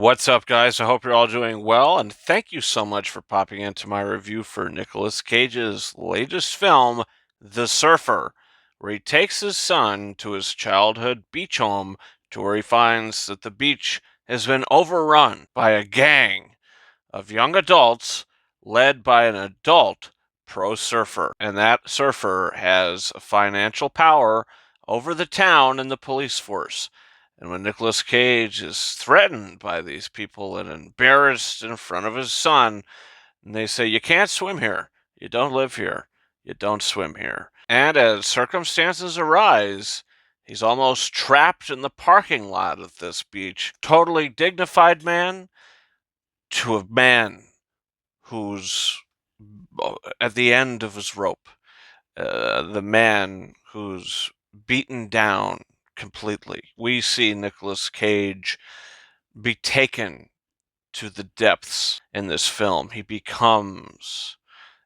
What's up, guys? I hope you're all doing well, and thank you so much for popping into my review for Nicolas Cage's latest film, The Surfer, where he takes his son to his childhood beach home to where he finds that the beach has been overrun by a gang of young adults led by an adult pro surfer. And that surfer has financial power over the town and the police force. And when Nicolas Cage is threatened by these people and embarrassed in front of his son, and they say, "You can't swim here. You don't live here. You don't swim here." And as circumstances arise, he's almost trapped in the parking lot of this beach. Totally dignified man to a man who's at the end of his rope, the man who's beaten down completely. We see Nicolas Cage be taken to the depths in this film. He becomes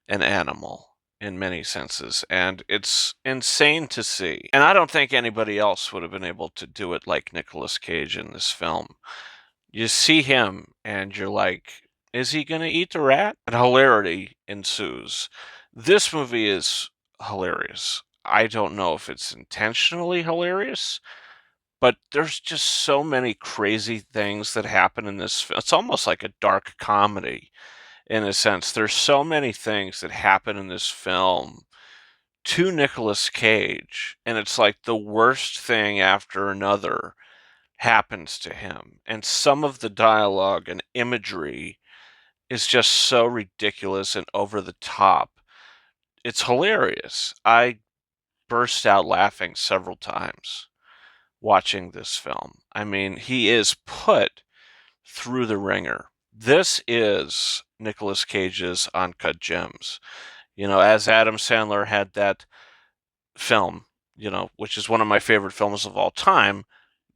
an animal in many senses, and it's insane to see. And I don't think anybody else would have been able to do it like Nicolas Cage in this film. You see him and you're like, is he going to eat the rat? And hilarity ensues. This movie is hilarious. I don't know if it's intentionally hilarious, but there's just so many crazy things that happen in this film. It's almost like a dark comedy in a sense. There's so many things that happen in this film to Nicolas Cage, and it's like the worst thing after another happens to him. And some of the dialogue and imagery is just so ridiculous and over the top. It's hilarious. I burst out laughing several times watching this film. I mean, he is put through the ringer. This is Nicolas Cage's Uncut Gems. As Adam Sandler had that film, which is one of my favorite films of all time,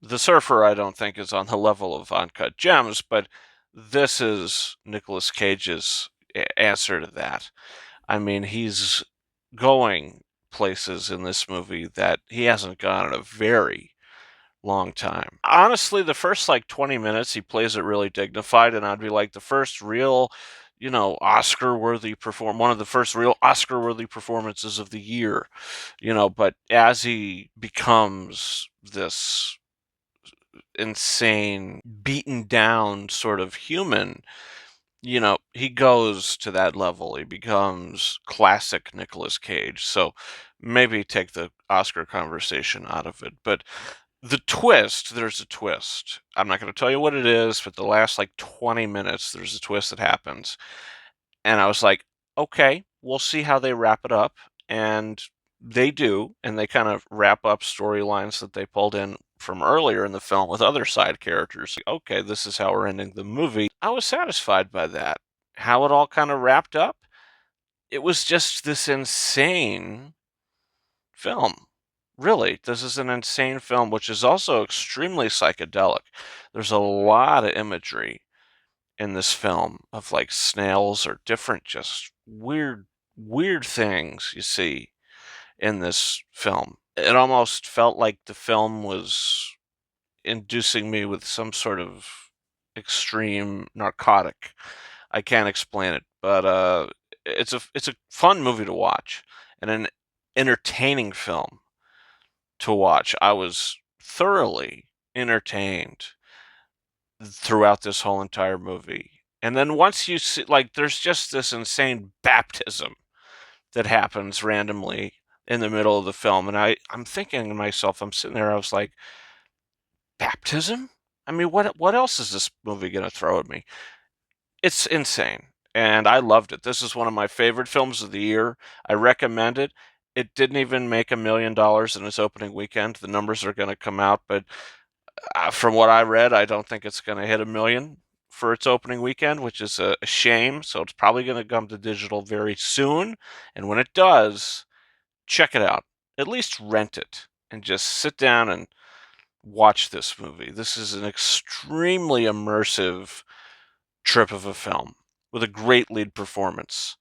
The Surfer, I don't think, is on the level of Uncut Gems, but this is Nicolas Cage's answer to that. I mean, he's going places in this movie that he hasn't gone in a very long time. Honestly, the first like 20 minutes, he plays it really dignified, and I'd be like, the first real, one of the first real Oscar worthy performances of the year, but as he becomes this insane, beaten down sort of human, he goes to that level. He becomes classic Nicolas Cage. So maybe take the Oscar conversation out of it. But there's a twist. I'm not going to tell you what it is, but the last like 20 minutes, there's a twist that happens. And I was like, okay, we'll see how they wrap it up. And they do. And they kind of wrap up storylines that they pulled in from earlier in the film with other side characters. Okay, this is how we're ending the movie. I was satisfied by that. How it all kind of wrapped up. It was just this insane film. Really, this is an insane film, which is also extremely psychedelic. There's a lot of imagery in this film of like snails or different just weird things you see in this film. It almost felt like the film was inducing me with some sort of extreme narcotic. I can't explain it, but it's a fun movie to watch and an entertaining film to watch. I was thoroughly entertained throughout this whole entire movie. And then once you see, like, there's just this insane baptism that happens randomly in the middle of the film. And I'm thinking to myself, I'm sitting there, I was like, baptism? I mean, what else is this movie going to throw at me? It's insane. And I loved it. This is one of my favorite films of the year. I recommend it. It didn't even make $1 million in its opening weekend. The numbers are going to come out, but from what I read, I don't think it's going to hit 1 million for its opening weekend, which is a shame. So it's probably going to come to digital very soon. And when it does, check it out. At least rent it and just sit down and watch this movie. This is an extremely immersive trip of a film with a great lead performance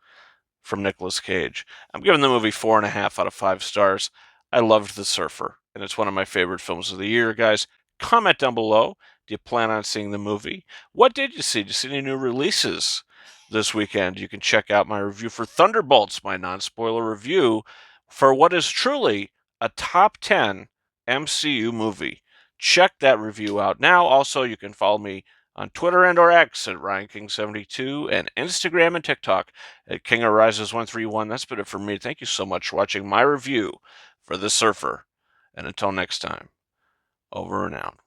from Nicolas Cage. I'm giving the movie 4.5 out of 5 stars. I loved The Surfer, and it's one of my favorite films of the year, guys. Comment down below. Do you plan on seeing the movie? What did you see? Did you see any new releases this weekend? You can check out my review for Thunderbolts, my non-spoiler review for what is truly a top 10 MCU movie. Check that review out now. Also, you can follow me on Twitter and or X at RyanKing72 and Instagram and TikTok at KingArises131. That's been it for me. Thank you so much for watching my review for The Surfer. And until next time, over and out.